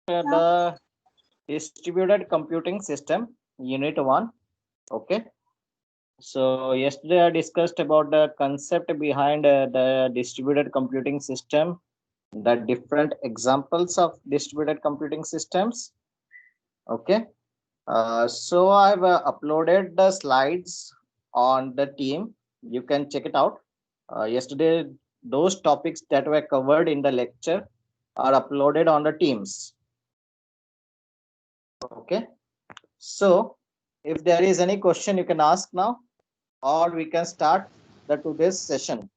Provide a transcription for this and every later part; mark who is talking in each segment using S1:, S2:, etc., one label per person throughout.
S1: the distributed computing system, Unit 1. Okay. So, yesterday I discussed about the concept behind the distributed computing system, the different examples of distributed computing systems. Okay. So, I've uploaded the slides on the team. You can check it out. Yesterday, those topics that were covered in the lecture are uploaded on the teams. Okay. So, if there is any question, you can ask now, or we can start the today's session.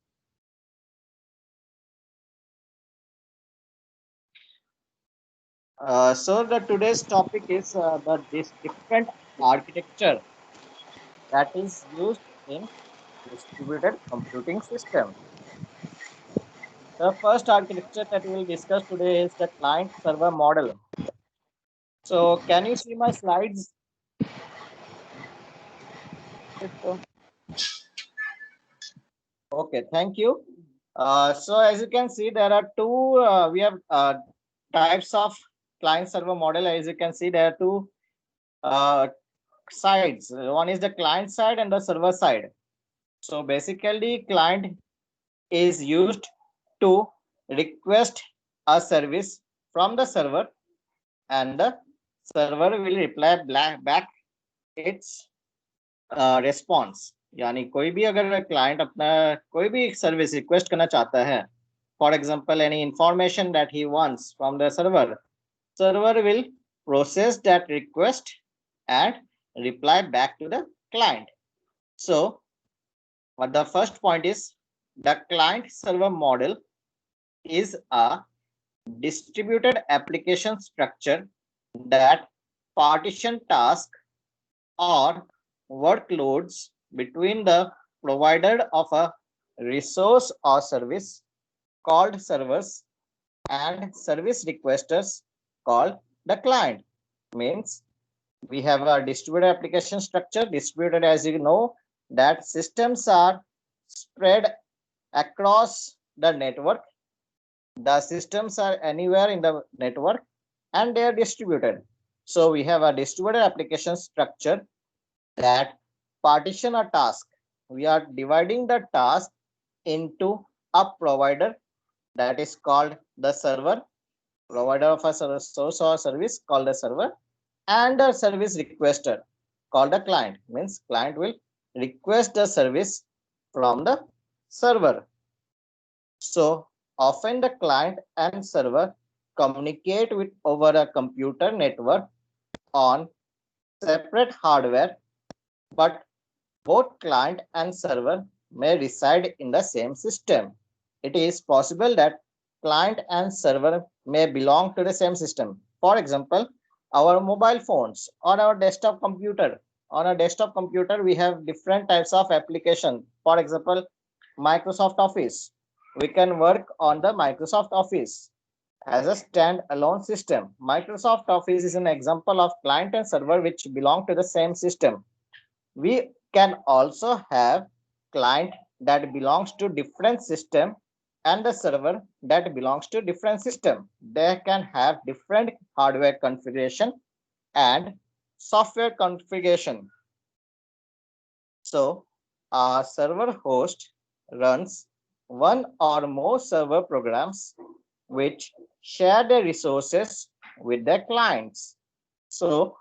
S1: So, the today's topic is this different architecture that is used in distributed computing system. The first architecture that we will discuss today is the client server model. So, can you see my slides? Okay, thank you. So as you can see, there are two, we have types of client server model. As you can see, there are two sides. One is the client side and the server side. So basically, client is used to request a service from the server, and the server will reply back its response. यानी कोई भी अगर client अपना कोई भी service request करना चाहता है, for example any information that he wants from the server will process that request and reply back to the client. So what the first point is, the client server model is a distributed application structure that partition task or workloads between the provider of a resource or service called servers and service requesters called the client. Means we have a distributed application structure. Distributed, as you know, that systems are spread across the network. The systems are anywhere in the network and they are distributed. So we have a distributed application structure that partition a task. We are dividing the task into a provider that is called the server, provider of a source or service called the server, and a service requester called the client. Means client will request the service from the server. So often the client and server communicate with over a computer network on separate hardware, but both client and server may reside in the same system. It is possible that client and server may belong to the same system. For example, our mobile phones or our desktop computer. On a desktop computer, we have different types of application. For example, Microsoft Office. We can work on the Microsoft Office as a standalone system. Microsoft Office is an example of client and server which belong to the same system. We can also have client that belongs to different system and the server that belongs to different system. They can have different hardware configuration and software configuration. So a server host runs one or more server programs which share the resources with their clients. So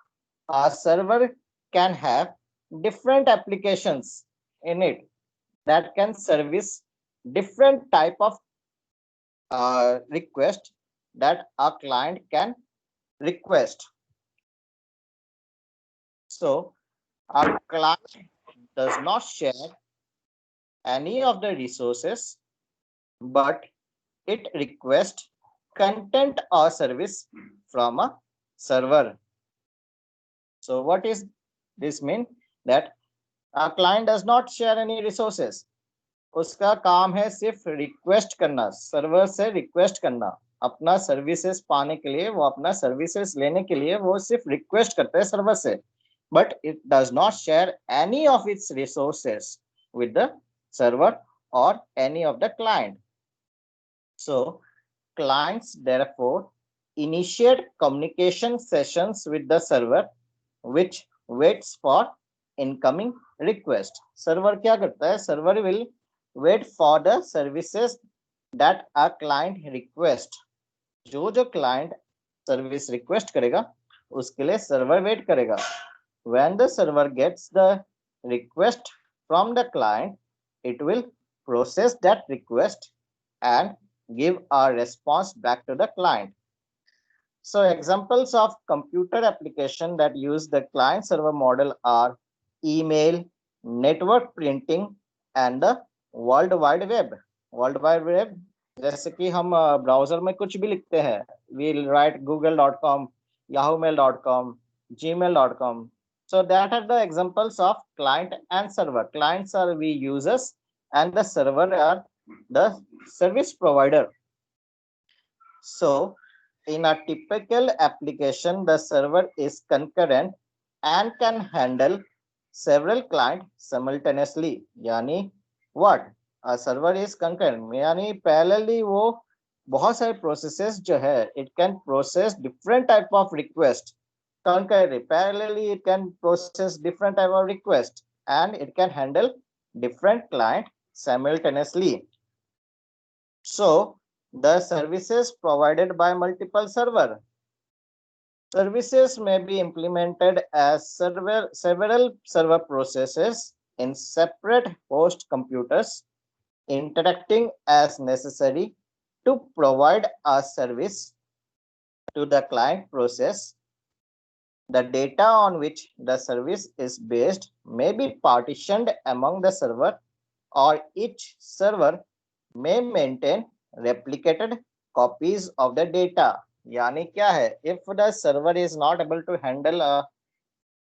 S1: a server can have different applications in it that can service different type of request that a client can request. So a client does not share any of the resources, but it requests content or service from a server. So what is this mean? That a client does not share any resources. उसका काम है सिर्फ request करना, server से request करना. अपना services पाने के लिए, वो अपना सर्विसेज लेने के लिए वो सिर्फ रिक्वेस्ट करते हैं सर्वर से, but it does not share any of its resources with the server or any of the client. So clients therefore initiate communication sessions with the server which waits for incoming request. Server क्या करता है? Server will wait for the services that a client request. जो client service request करेगा उसके लिए server wait करेगा. When the server gets the request from the client, it will process that request and give a response back to the client. So examples of computer application that use the client server model are email, network printing and the World Wide Web. World Wide Web जैसे कि हम browser में कुछ भी लिखते हैं, we'll write google.com, yahoomail.com, gmail.com. So that are the examples of client and server. Clients are we users and the server are the service provider. So in a typical application, the server is concurrent and can handle several clients simultaneously. यानी what? A server is concurrent यानी parallelly वो बहुत सारे processes जो है, it can process different type of request. Concurrently, parallelly it can process different type of request and it can handle different client simultaneously. So the services provided by multiple server. Services may be implemented as several server processes in separate host computers interacting as necessary to provide a service to the client process. The data on which the service is based may be partitioned among the server, or each server may maintain replicated copies of the data. यानी क्या है? If the server is not able to handle a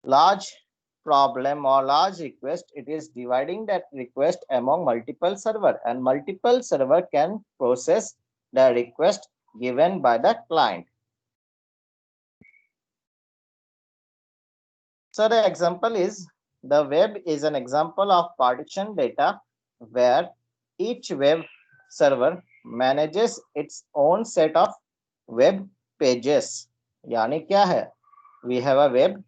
S1: large problem or large request, it is dividing that request among multiple server, and multiple server can process the request given by the client. So the example is the web is an example of partition data where each web server manages its own set of web pages. यानी क्या है? We have a web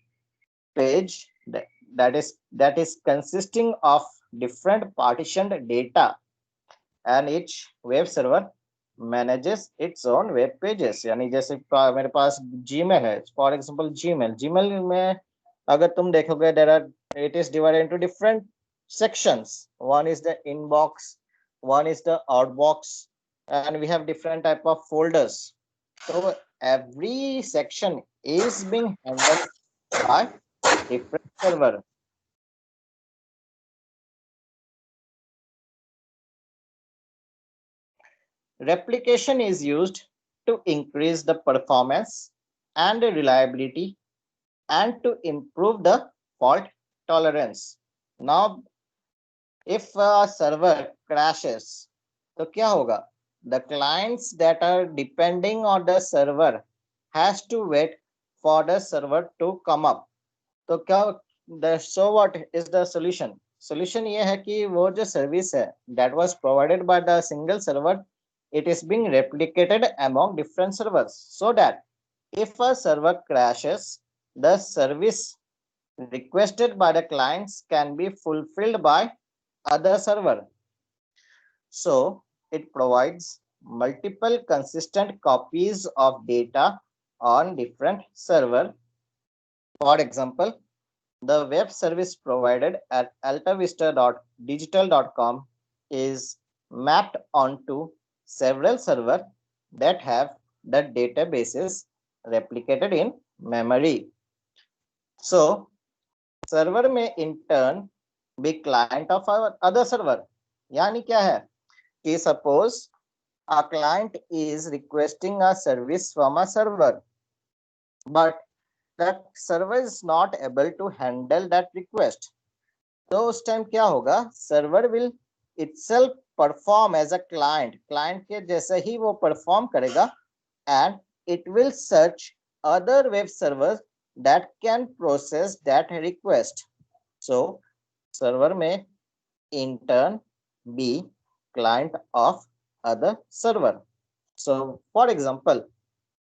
S1: page that is consisting of different partitioned data, and each web server manages its own web pages. यानी जैसे मेरे पास Gmail है, for example Gmail में अगर तुम देखोगे it is divided into different sections. One is the inbox, one is the outbox, and we have different type of folders. So every section is being handled by different server. Replication is used to increase the performance and the reliability and to improve the fault tolerance. Now, if a server crashes, तो क्या होगा? The clients that are depending on the server has to wait for the server to come up. तो क्या so what is the solution? Solution ये है कि वो जो service है that was provided by the single server, it is being replicated among different servers, so that if a server crashes, the service requested by the clients can be fulfilled by other server. So it provides multiple consistent copies of data on different server. For example, the web service provided at altavista.digital.com is mapped onto several servers that have the databases replicated in memory. So server may in turn be client of our other server. यानी क्या है कि suppose a client is requesting a service from a server, but that server is not able to handle that request. तो उस time क्या होगा? Server will itself perform as a client. Client के जैसे ही वो perform करेगा, and it will search other web servers that can process that request. So server may in turn be client of other server. So for example,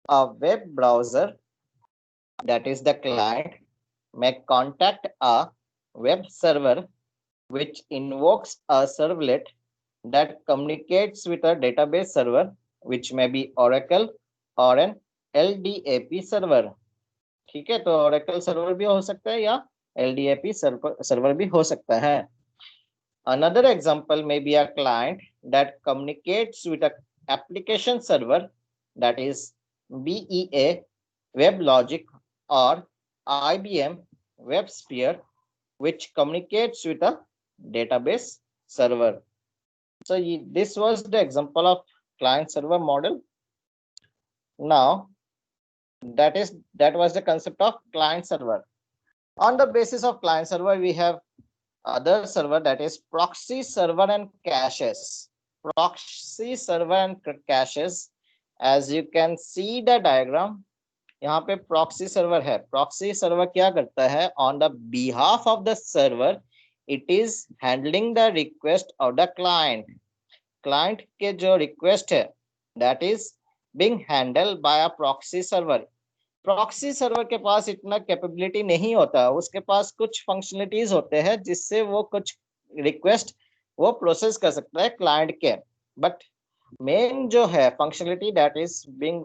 S1: A web browser, that is the client, may contact a web server which invokes a servlet that communicates with a database server, which may be Oracle or an LDAP server. ठीक है, तो Oracle server भी हो सकता है या LDAP server भी हो सकता है. Another example may be a client that communicates with an application server, that is BEA, WebLogic, or IBM WebSphere, which communicates with a database server. So this was the example of client server model. Now that was the concept of client server. On the basis of client server, we have other server, that is proxy server and caches. Proxy server and caches, as you can see the diagram, यहाँ पे proxy server है. Proxy server क्या करता है? On the behalf of the server, it is handling the request of the client. Client के जो request है, that is being handled by a proxy server. Proxy server के पास इतना कैपेबिलिटी नहीं होता, उसके पास कुछ फंक्शनलिटीज होते हैं जिससे वो कुछ रिक्वेस्ट वो प्रोसेस कर सकता है क्लाइंट के. बट मेन जो है functionality, that is being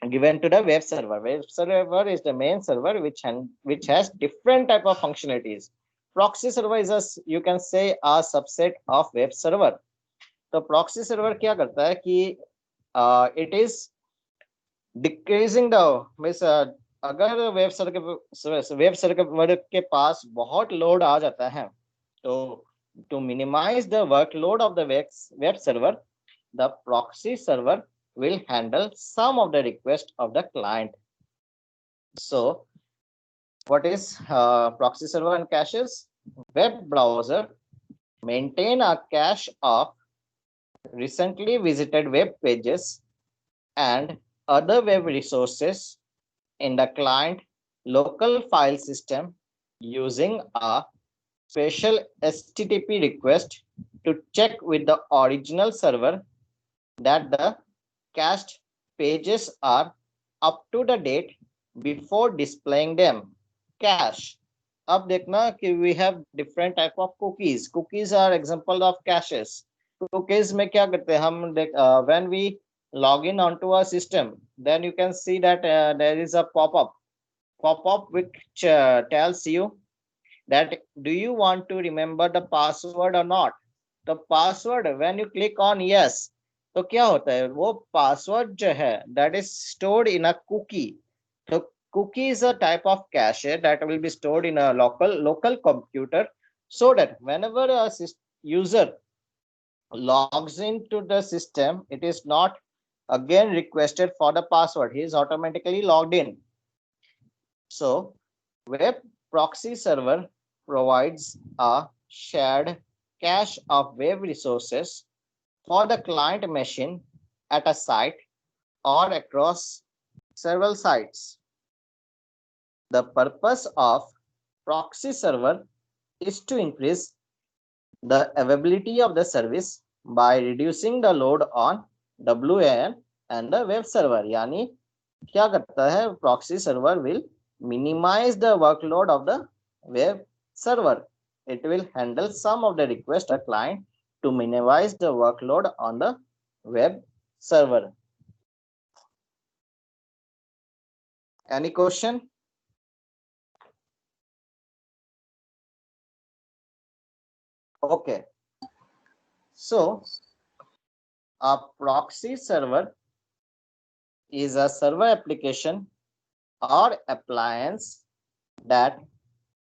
S1: given to the web server. Web server is the main server which has different type of functionalities. Proxy server is a, you can say, a subset of web server. तो proxy server क्या करता है कि it is decreasing the means, अगर web server के पास बहुत load आ जाता है, तो to minimize the workload of the web server, the proxy server will handle some of the request of the client. So what is proxy server and caches? Web browser maintain a cache of recently visited web pages and other web resources in the client local file system using a special HTTP request to check with the original server that the cached pages are up to the date before displaying them. Cache. अब देखना कि we have different type of cookies. Cookies are example of caches. Cookies में क्या करते हैं हम, when we log in onto a system, then you can see that there is a pop-up which tells you that do you want to remember the password or not. The password, when you click on yes, तो क्या होता है, वो password जो है that is stored in a cookie. तो cookie is a type of cache that will be stored in a local computer, so that whenever a user logs into the system, it is not again requested for the password, he is automatically logged in. So web proxy server provides a shared cache of web resources for the client machine at a site or across several sites. The purpose of proxy server is to increase the availability of the service by reducing the load on WAN and the web server. यानी क्या करता है, proxy server will minimize the workload of the web server. It will handle some of the request a client to minimize the workload on the web server. Any question? Okay. So a proxy server is a server application or appliance that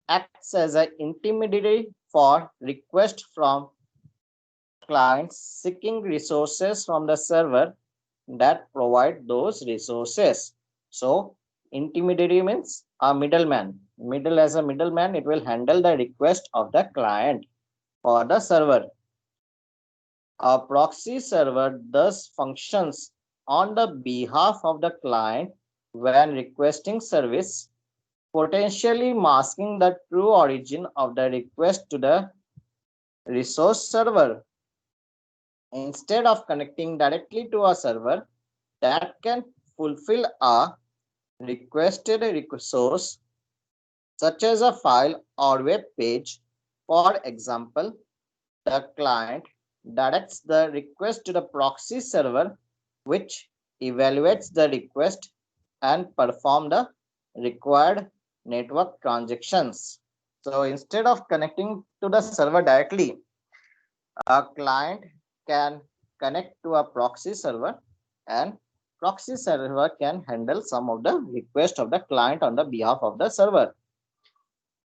S1: acts as an intermediary for request from clients seeking resources from the server that provide those resources. So intermediary means a middleman. As a middleman, it will handle the request of the client or the server. A proxy server thus functions on the behalf of the client when requesting service, potentially masking the true origin of the request to the resource server. Instead of connecting directly to a server that can fulfill a requested resource such as a file or web page. For example, the client directs the request to the proxy server, which evaluates the request and perform the required network transactions. So instead of connecting to the server directly, a client can connect to a proxy server, and proxy server can handle some of the request of the client on the behalf of the server.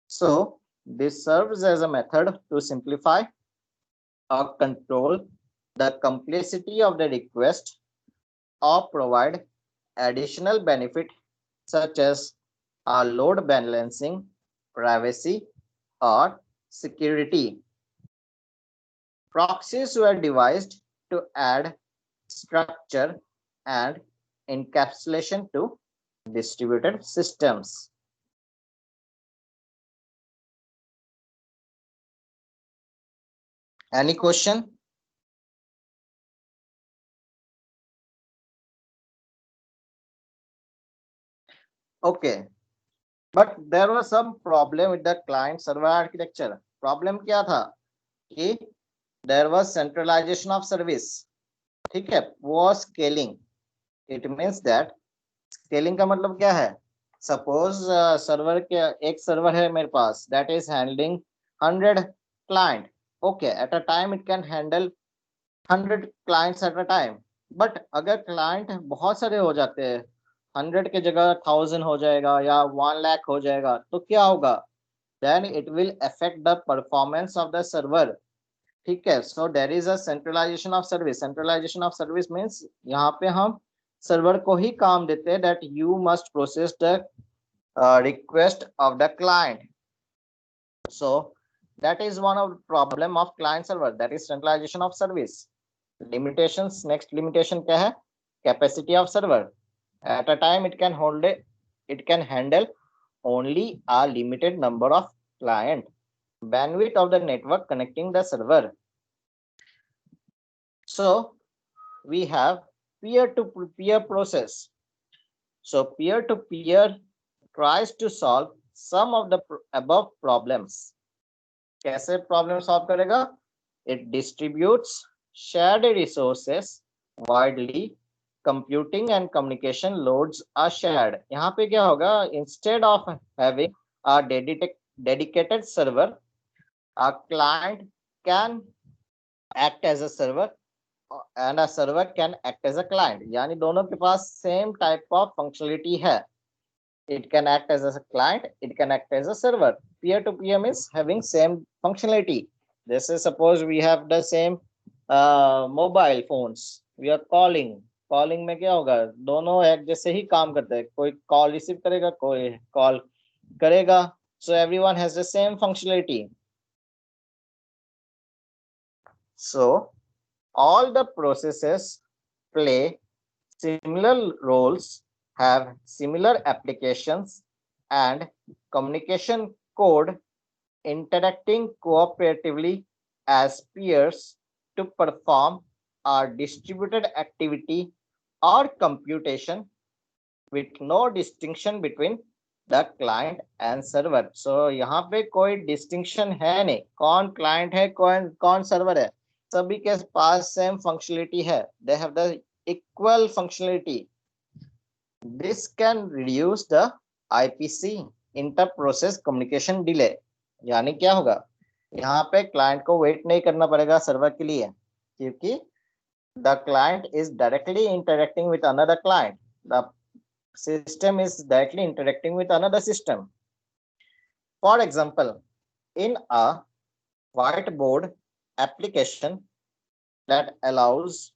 S1: So this serves as a method to simplify or control the complexity of the request or provide additional benefit such as load balancing, privacy, or security. Proxies were devised to add structure and encapsulation to distributed systems. Any question? Okay, but there was some problem with the client server architecture. Problem क्या था कि there was centralization of service. ठीक है, वो scaling. It means that scaling का मतलब क्या है? Suppose सर्वर के एक सर्वर है मेरे पास that is handling 100 client. Okay, at a time it can handle 100 clients at a time. But अगर client बहुत सारे हो जाते हैं, 100 के जगह 1000 हो जाएगा या 1 lakh हो जाएगा, तो क्या होगा? Then it will affect the performance of the server. ठीक है, so there is a centralization of service. Centralization of service means यहाँ पे हम सर्वर को ही काम देते हैं that you must process the request of the client. So that is one of the problem of client server, that is centralization of service. Limitations, next limitation क्या है? Capacity of server. At a time it can handle only a limited number of client. Bandwidth of the network connecting the server. So we have peer-to-peer process. So peer-to-peer tries to solve some of the above problems. कैसे problem solve करेगा? It distributes shared resources widely. Computing and communication loads are shared. यहाँ पे क्या होगा? Instead of having a dedicated server, a client can act as a server and a server can act as a client. यानी दोनों के पास same type of functionality है. It can act as a client, it can act as a server. Peer-to-peer means having same functionality. This is suppose we have the same mobile phones. We are calling. Calling में क्या होगा? दोनों एक जैसे ही काम करते हैं. कोई call receive करेगा, कोई call करेगा. So everyone has the same functionality. So all the processes play similar roles, have similar applications and communication code, interacting cooperatively as peers to perform a distributed activity or computation with no distinction between the client and server. So यहाँ पे कोई distinction है नहीं, कौन client है कौन server है, सभी के पास same functionality है. They have the equal functionality. This can reduce the IPC, inter-process communication delay. यानी क्या होगा? यहाँ पे client को wait नहीं करना पड़ेगा server के लिए, क्योंकि the client is directly interacting with another client. The system is directly interacting with another system. For example, in a whiteboard application that allows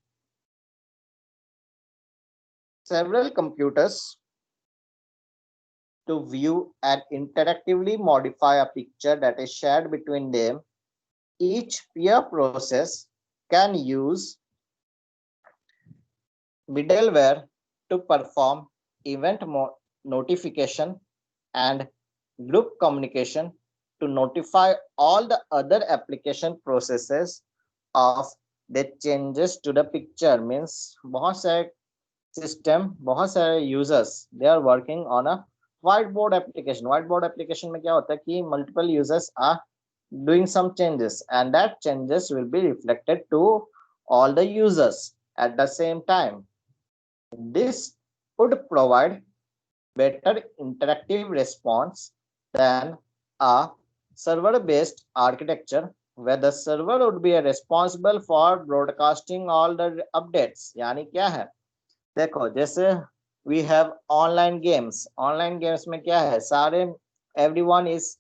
S1: several computers to view and interactively modify a picture that is shared between them, each peer process can use middleware to perform event notification and group communication to notify all the other application processes of the changes to the picture. Means बहुत सारे system, बहुत सारे users, they are working on a whiteboard application. Whiteboard application में क्या होता है कि multiple users are doing some changes, and that changes will be reflected to all the users at the same time. This would provide better interactive response than a server-based architecture where the server would be responsible for broadcasting all the updates. यानी क्या है, देखो जैसे we have online games में क्या है, सारे everyone is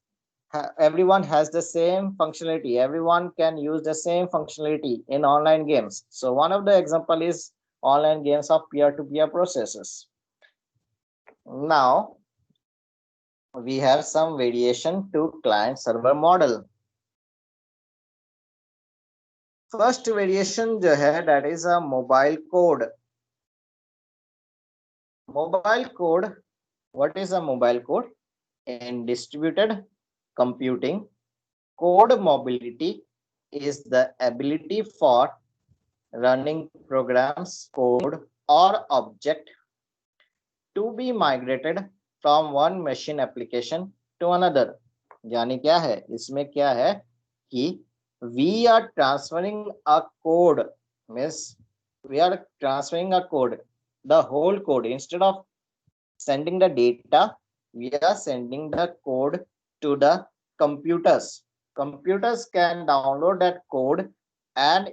S1: everyone has the same functionality, everyone can use the same functionality in online games. So one of the example is online games of peer-to-peer processes. Now we have some variation to client server model. First variation जो है, that is a mobile code. Mobile code, what is a mobile code? In distributed computing, code mobility is the ability for running programs, code or object to be migrated from one machine application to another. यानी क्या है, इसमें क्या है कि we are transferring a code, means we are transferring a code, the whole code. Instead of sending the data, we are sending the code to the computers. Computers can download that code and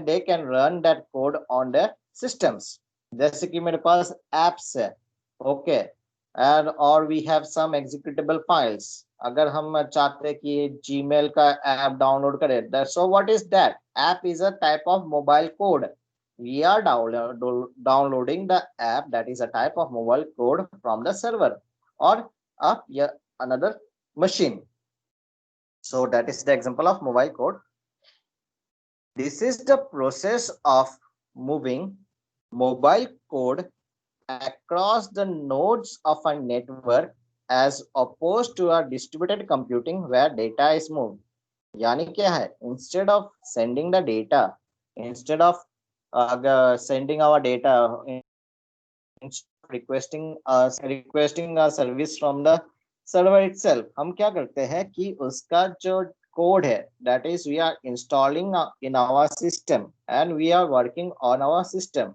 S1: they can run that code on their systems. जैसे कि मेरे पास apps है, okay, and or we have some executable files. अगर हम चाहते हैं कि Gmail का app download करें, so what is that? App is a type of mobile code. We are downloading the app, that is a type of mobile code from the server or another machine. So that is the example of mobile code. This is the process of moving mobile code across the nodes of a network as opposed to a distributed computing where data is moved. यानी क्या है, instead of sending the data, instead of sending our data, requesting a service from the server itself, हम क्या करते हैं कि उसका जो code है, that is we are installing in our system and we are working on our system.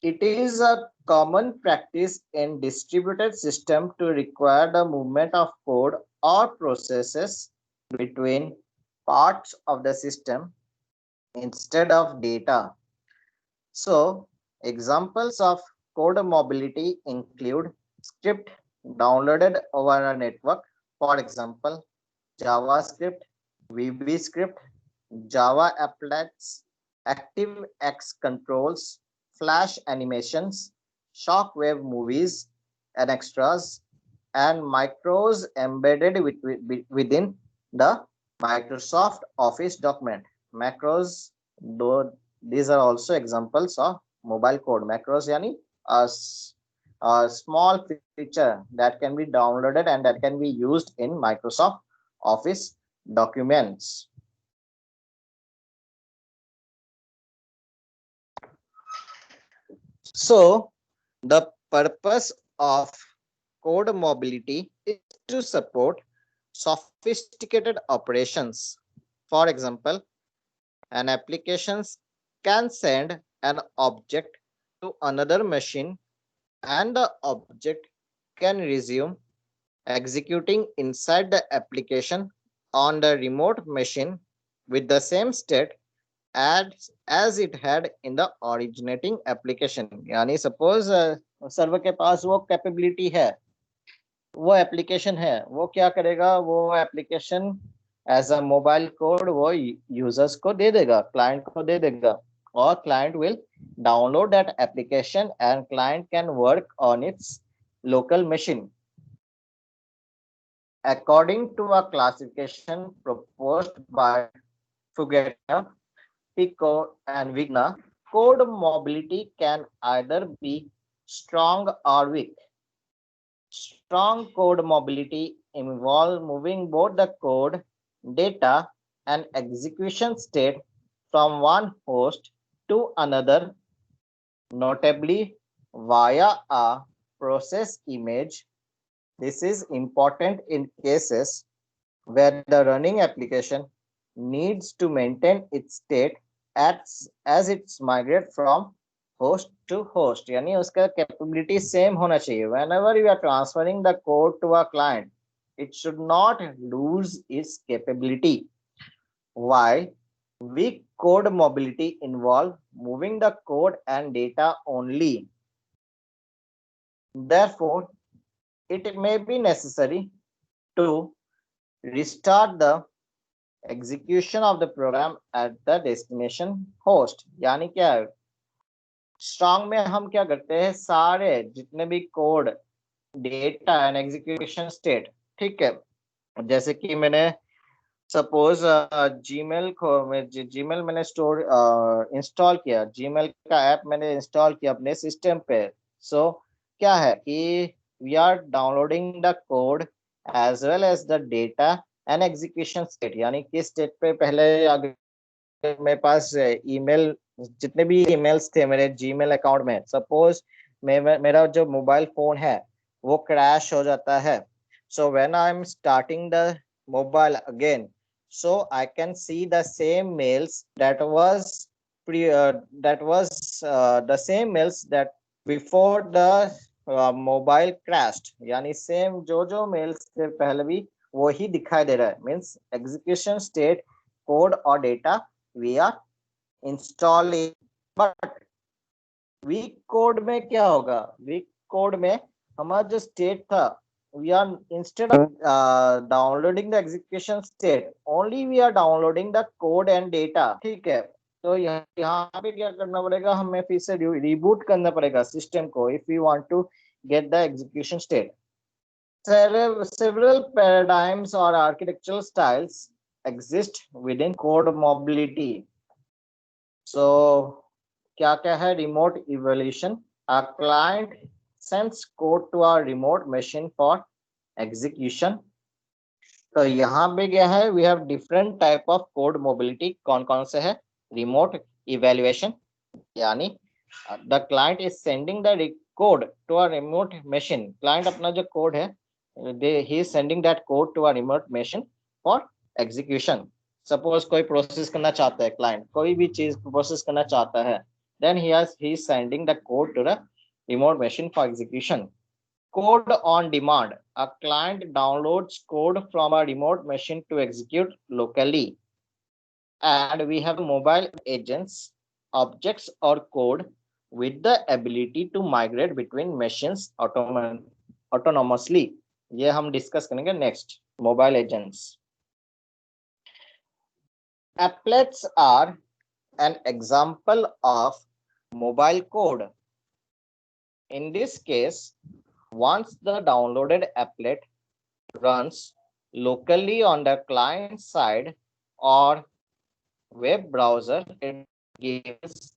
S1: It is a common practice in distributed system to require the movement of code or processes between parts of the system instead of data. So examples of code mobility include script downloaded over a network, for example, JavaScript, VBScript, Java applets, ActiveX controls, Flash animations, shockwave movies and extras, and macros embedded within the Microsoft Office document. Macros, though these are also examples of mobile code. Macros yani a small feature that can be downloaded and that can be used in Microsoft Office documents. So the purpose of code mobility is to support sophisticated operations. For example, an application can send an object to another machine and the object can resume executing inside the application on the remote machine with the same state as it had in the originating application. यानी suppose server के पास वो capability है, वो application है, वो क्या करेगा, वो application as a mobile code वो यूजर्स को दे देगा, क्लाइंट को दे देगा, और client will download that application and client can work on its local machine. According to a classification proposed by Fugeta, Pico, and Vigna, code mobility can either be strong or weak. Strong code mobility involves moving both the code, data, and execution state from one host to another. Notably, via a process image. This is important in cases where the running application needs to maintain its state as it's migrate from host to host. यानी उसका capability same होना चाहिए. Whenever you are transferring the code to a client, it should not lose its capability. Why? Weak code mobility involve moving the code and data only. Therefore, it may be necessary to restart the execution of the program at the destination host. यानी क्या है, strong में हम क्या करते हैं, सारे जितने भी code, data and execution state, ठीक है, जैसे कि मैंने सपोज जीमेल को जीमेल मैंने स्टोर इंस्टॉल किया, जीमेल का ऐप मैंने इंस्टॉल किया अपने सिस्टम पे. सो क्या है कि we are downloading the code as well as the data and execution state. यानी किस स्टेट पे पहले अगर मेरे पास ईमेल, जितने भी ईमेल्स थे मेरे जीमेल अकाउंट में, सपोज मेरा जो मोबाइल फोन है वो क्रैश हो जाता है. So when I am starting the mobile again, so I can see the same mails that was the same mails that before the mobile crashed. यानी same जो जो मेल्स थे पहले भी वो ही दिखाई दे रहा है. मीन्स एग्जीक्यूशन स्टेट, कोड और data we are installing. But weak code में क्या होगा, वीक कोड में हमारा जो स्टेट था, we are instead of downloading the execution state, only we are downloading the code and data. ठीक है, तो यहाँ पे क्या करना पड़ेगा, हमें फिर से रिबूट करना पड़ेगा सिस्टम को if we want to get the execution state. Several paradigms or architectural styles exist within code mobility. So क्या क्या है, remote evaluation. A client sends code to a remote machine for execution. तो यहाँ पे क्या है, we have different type of code mobility. कौन कौन से है, remote evaluation, यानी the client is sending the code to a remote machine. client अपना जो code है, he is sending that code to a remote machine for execution. suppose कोई process करना चाहता है, client कोई भी चीज process करना चाहता है, then he is sending the code to the remote machine for execution. Code on demand. A client downloads code from a remote machine to execute locally. And we have mobile agents, objects or code with the ability to migrate between machines autonomously. ये हम discuss करेंगे next. Mobile agents. Applets are an example of mobile code. In this case, once the downloaded applet runs locally on the client side or web browser, it gives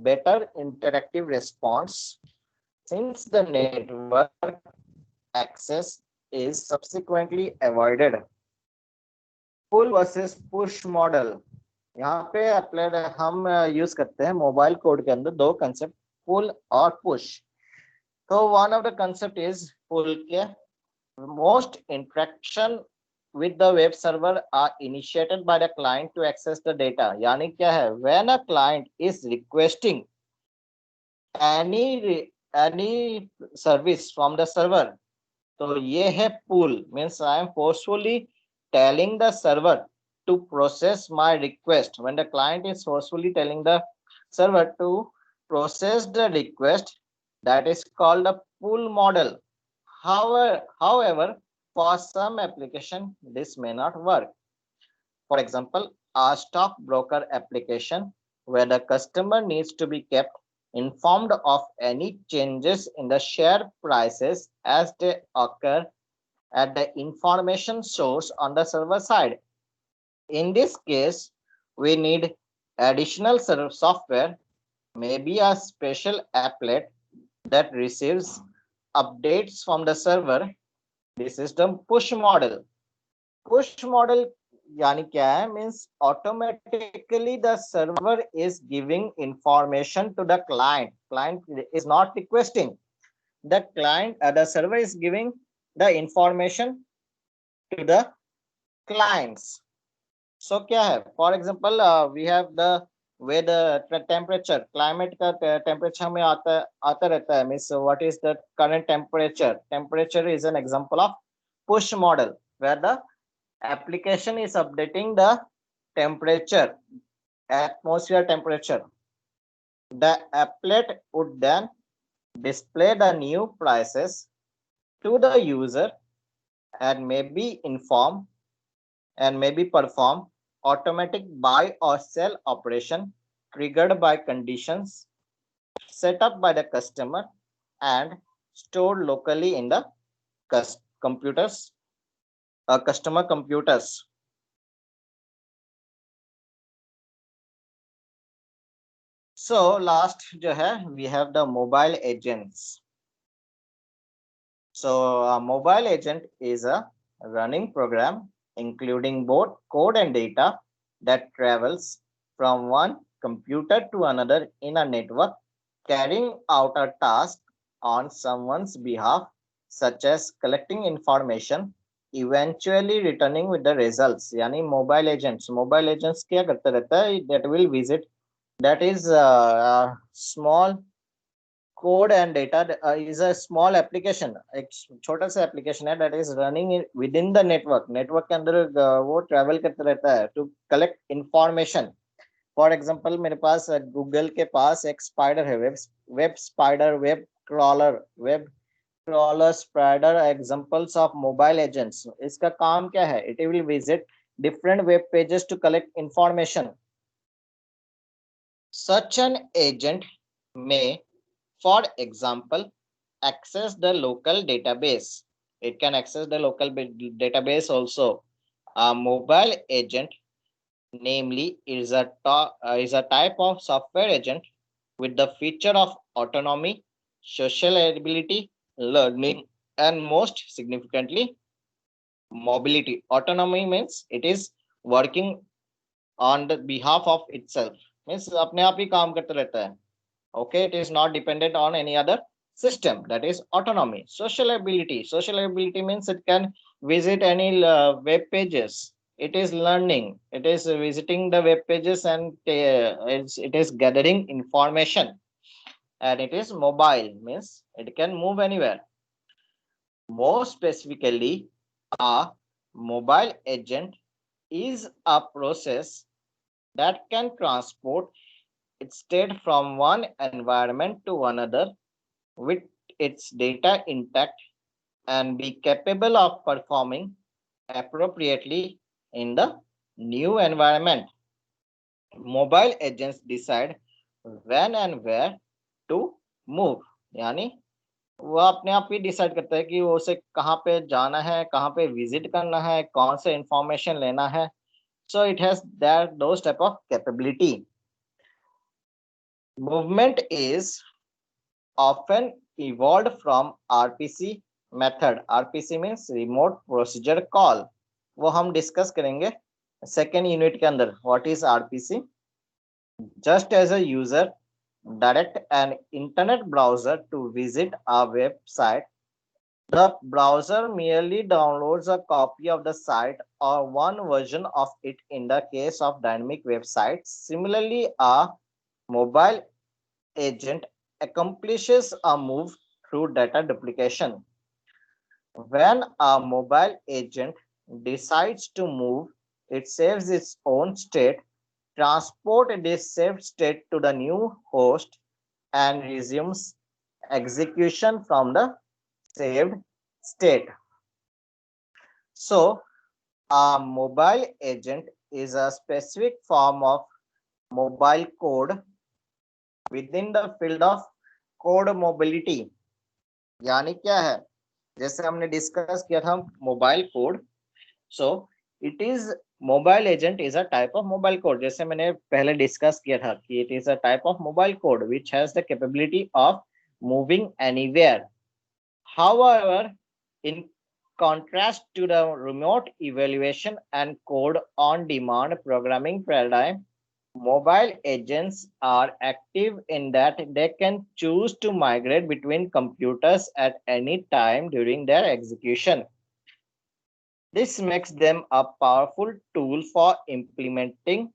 S1: better interactive response since the network access is subsequently avoided. Pull versus push model. यहाँ पे applet हम use करते हैं mobile code के अंदर दो concept, पुल और push. तो one of the concept is pull के most interaction with the web server are initiated by the client to access the data. यानी क्या है, when a client is requesting any service from the server, तो ये है pull. means I am forcefully telling the server to process my request. When the client is forcefully telling the server to process the request, that is called a pull model. However, for some application, this may not work. For example, a stockbroker application where the customer needs to be kept informed of any changes in the share prices as they occur at the information source on the server side. In this case, we need additional software, maybe a special applet that receives updates from the server. This is the push model. Push model यानी क्या है, means automatically the server is giving information to the client, client is not requesting, the client the server is giving the information to the clients. So क्या है, for example we have the weather temperature, climate का temperature में आता रहता है, means what is the current temperature, temperature is an example of push model where the application is updating the temperature, atmosphere temperature. The applet would then display the new prices to the user and maybe inform and maybe perform automatic buy or sell operation triggered by conditions set up by the customer and stored locally in the computers, customer computers. So last जो है, we have the mobile agents. So a mobile agent is a running program including both code and data that travels from one computer to another in a network, carrying out a task on someone's behalf, such as collecting information, eventually returning with the results. यानी mobile agents क्या करता रहता है, that will visit, that is small code and data is a small application, एक छोटा सा application है that is running within the network, network के अंदर वो travel करता रहता है to collect information. For example मेरे पास Google के पास एक spider है, web spider, web crawler spider, examples of mobile agents. इसका काम क्या है, it will visit different web pages to collect information. Such an agent may, for example, access the local database. It can access the local database also. A mobile agent, namely, is a type of software agent with the feature of autonomy, social ability, learning, and most significantly, mobility. Autonomy means it is working on the behalf of itself. Means अपने आप ही काम करता रहता है. Okay, it is not dependent on any other system. That is autonomy. Social ability means it can visit any web pages. It is learning, it is visiting the web pages, and it is gathering information. And it is mobile, means it can move anywhere. More specifically, a mobile agent is a process that can transport its state from one environment to another with its data intact and be capable of performing appropriately in the new environment. Mobile agents decide when and where to move. यानी वो अपने आप ही decide करता है कि वो उसे कहाँ पे जाना है, कहाँ पे विजिट करना है, कौन से इंफॉर्मेशन लेना है. So it has those type of capability. Movement is often evolved from RPC method. RPC means remote procedure call. वो हम डिस्कस करेंगे सेकेंड यूनिट के अंदर. What is RPC? Just as a user direct an internet browser to visit a website, the browser merely downloads a copy of the site or one version of it in the case of dynamic websites. Similarly, a mobile agent accomplishes a move through data duplication. When a mobile agent decides to move, it saves its own state, transports this saved state to the new host, and resumes execution from the saved state. So, a mobile agent is a specific form of mobile code within the field of code mobility. यानी क्या है, जैसे हमने discuss किया था mobile code. So it is mobile agent is a type of mobile code. जैसे मैंने पहले डिस्कस किया था कि it is a type of mobile code which has the capability of moving anywhere. However, in contrast to the remote evaluation and code on demand programming paradigm, mobile agents are active in that they can choose to migrate between computers at any time during their execution. This makes them a powerful tool for implementing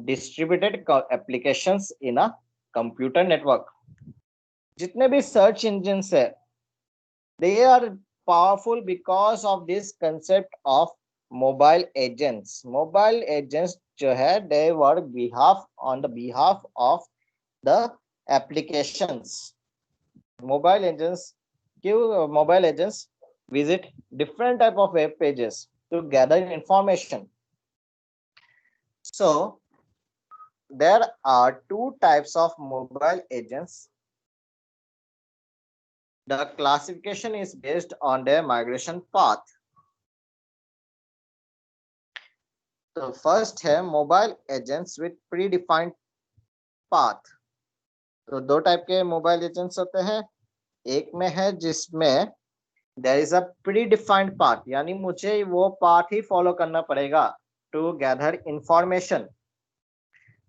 S1: distributed applications in a computer network. जितने भी search engines है, they are powerful because of this concept of mobile agents. Mobile agents जो है, they work on the behalf of the applications. Mobile agents visit different type of web pages to gather information. So there are two types of mobile agents. The classification is based on their migration path. तो first है mobile agents with pre defined path. तो दो type के mobile agents होते हैं. एक में है जिसमें there is a predefined path, यानी मुझे वो पाथ ही फॉलो करना पड़ेगा to gather information.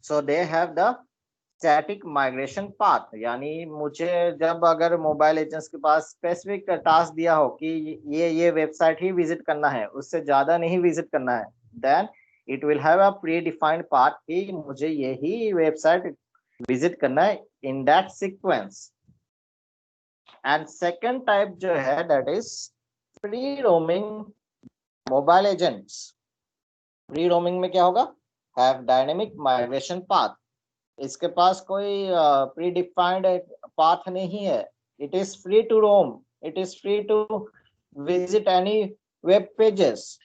S1: So they have the static migration path, यानी मुझे जब अगर मोबाइल एजेंट्स के पास स्पेसिफिक टास्क दिया हो कि ये वेबसाइट ही विजिट करना है, उससे ज्यादा नहीं विजिट करना है, then it will have a predefined path कि मुझे यही वेबसाइट विजिट करना है in that sequence. And second type जो है, that is free roaming mobile agents. free roaming में क्या होगा? have dynamic migration path. इसके पास कोई predefined path नहीं है. It is free to roam. It is free to visit any web pages.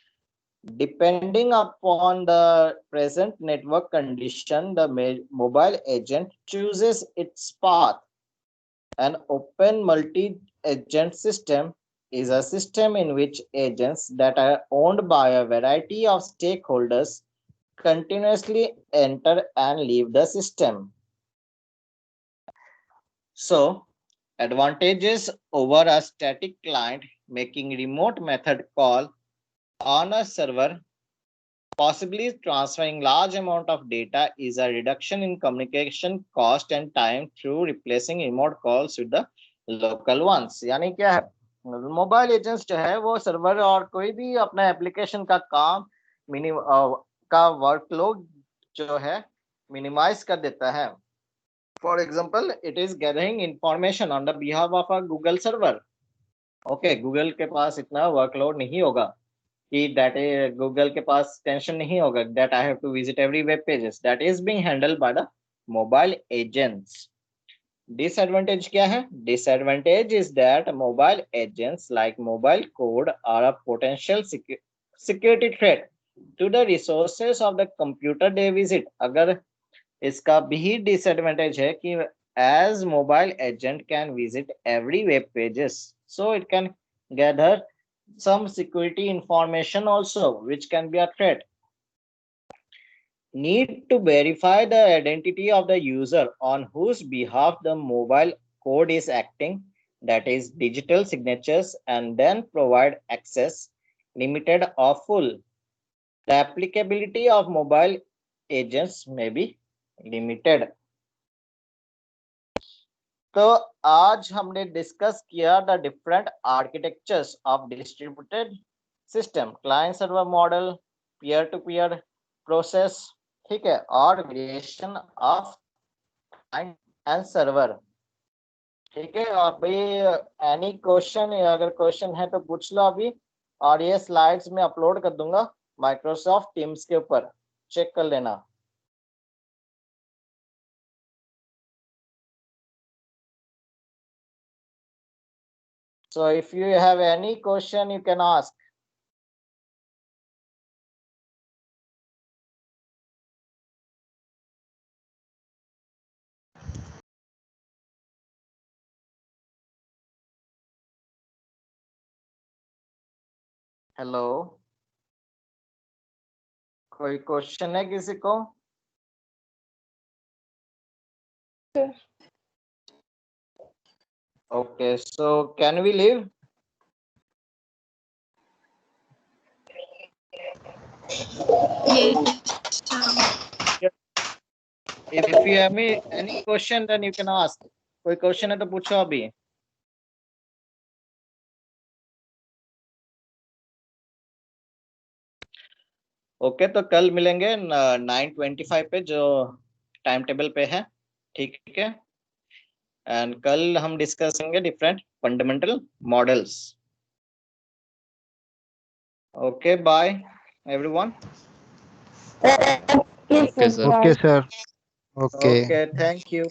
S1: Depending upon the present network condition, the mobile agent chooses its path. An open multi-agent system is a system in which agents that are owned by a variety of stakeholders continuously enter and leave the system. So, advantages over a static client making remote method call on a server, possibly transferring large amount of data, is a reduction in communication cost and time through replacing remote calls with the local ones. यानी क्या है, mobile agents जो है वो server और कोई भी अपना एप्लीकेशन का काम का वर्कलोड जो है मिनिमाइज कर देता है. For example, it is gathering information on the behalf of a Google server. Okay, Google के पास इतना वर्कलोड नहीं होगा कि दैट गूगल के पास टेंशन नहीं होगा that I have to visit every web pages. That is being handled by the mobile agents. Disadvantage क्या है? Disadvantage is that mobile agents like mobile code are a potential security threat to the resources of the computer they visit. अगर इसका भी disadvantage है कि as mobile agent can visit every web pages, so it can gather some security information also, which can be a threat. Need to verify the identity of the user on whose behalf the mobile code is acting, that is digital signatures, and then provide access, limited or full. The applicability of mobile agents may be limited. तो आज हमने discuss किया the different architectures of distributed system, client server model, peer to peer process, ठीक है, और variation of client and server. ठीक है, और भाई एनी क्वेश्चन, अगर क्वेश्चन है तो पूछ लो अभी, और ये स्लाइड्स में अपलोड कर दूंगा माइक्रोसॉफ्ट टीम्स के ऊपर, चेक कर लेना. So if you have any question, you can ask. Hello, कोई क्वेश्चन है किसी को? Okay, so can we leave? If you have any question, then you can ask. कोई क्वेश्चन है तो पूछो अभी. ओके, तो कल मिलेंगे 9:25 पे, जो टाइम टेबल पे है. ठीक है. एंड कल हम डिस्कस करेंगे different fundamental models. Okay, bye everyone.
S2: Okay, sir.
S3: Okay, sir. Okay.
S1: Okay, thank you.